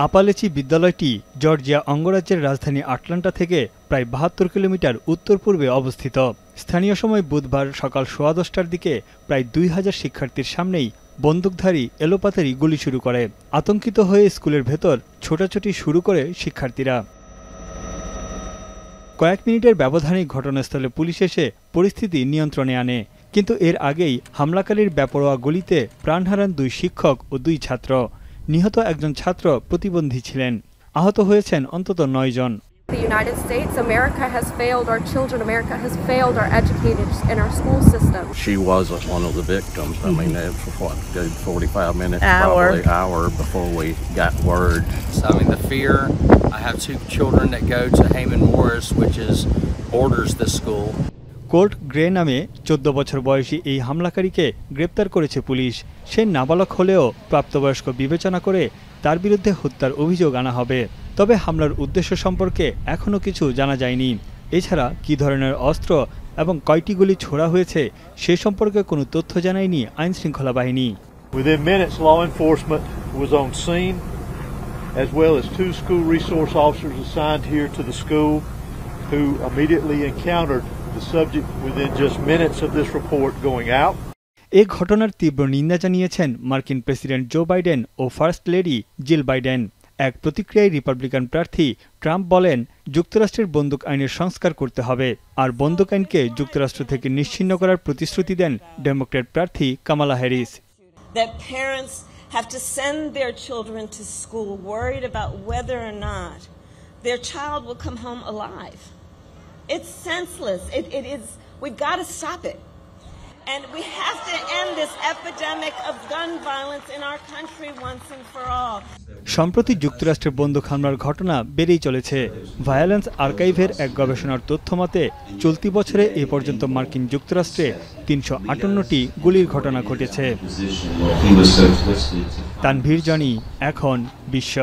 আপালেচি বিদ্যালয়টি জর্জিয়া অঙ্গরাজ্যের রাজধানী আটলান্টা থেকে প্রায় ৭২ কিলোমিটার উত্তর-পূর্বে অবস্থিত। স্থানীয় সময় বুধবার সকাল 10:15টার দিকে প্রায় ২,০০০ শিক্ষার্থীর সামনেই বন্দুকধারী এলোপাতাড়ি গুলি শুরু করে। আতঙ্কিত হয়ে স্কুলের ভেতর ছোটাছুটি শুরু করে শিক্ষার্থীরা। কয়েক মিনিটের ব্যবধানেই ঘটনাস্থলে পুলিশ এসে পরিস্থিতি নিয়ন্ত্রণে আনে, কিন্তু এর আগেই হামলাকারীর বেপরোয়া গুলিতে প্রাণ হারান ২ শিক্ষক ও ২ ছাত্র। নিহত একজন ছাত্র প্রতিবন্ধী ছিলেন। আহত হয়েছেন অন্তত ৯ জন। The United States, America has failed our children. America has failed our educators and our school system. She was one of the victims. I mean, it was what, good 45 minutes, probably an hour before we got word. So, I mean, the fear. I have 2 children that go to Heyman Morris, which borders this school. Colt grey নামে ১৪ বছর বয়সী এই হামলাকারীকে গ্রেপ্তার করেছে police. সে নাবালক হলেও প্রাপ্তবয়স্ক বিবেচনা করে তার বিরুদ্ধে হত্যার অভিযোগ আনা হবে। তবে হামলার উদ্দেশ্য সম্পর্কে এখনও কিছু জানা যায়নি। এছাড়া কী ধরনের অস্ত্র এবং কয়টি গুলি ছোড়া হয়েছে সে সম্পর্কে কোনো তথ্য জানায়নি আইনশৃঙ্খলা বাহিনী। Within minutes, law enforcement was on scene, as well as 2 school resource officers assigned here to the school, who immediately encountered the subject within just minutes of this report going out. এই ঘটনার তীব্র নিন্দা জানিয়েছেন মার্কিন president Joe Biden ও first lady Jill Biden. এক প্রতিক্রিয়ায় Republican প্রার্থী Trump বলেন, যুক্তরাষ্ট্রের বন্দুক আইনের সংস্কার করতে হবে, আর বন্দুক আইনকে যুক্তরাষ্ট্র থেকে নিশ্চিহ্ন করার প্রতিশ্রুতি দেন ডেমোক্র্যাট প্রার্থী Kamala Harris. That parents have to send their children to school worried about whether or not their child will come home alive. It's senseless. It is. We've got to stop it. And we have to end this epidemic of gun violence in our country once and for all. সম্প্রতি যুক্তরাষ্ট্রের বন্দুক হামলার ঘটনা বেড়েই চলেছে। Violence আর্কাইভের এক গবেষণার তথ্য মতে চলতি বছরে এ পর্যন্ত মার্কিন যুক্তরাষ্ট্রে ৩৫৮টি গুলির ঘটনা ঘটেছে। তানভীর জনি, এখন বিশ্ব।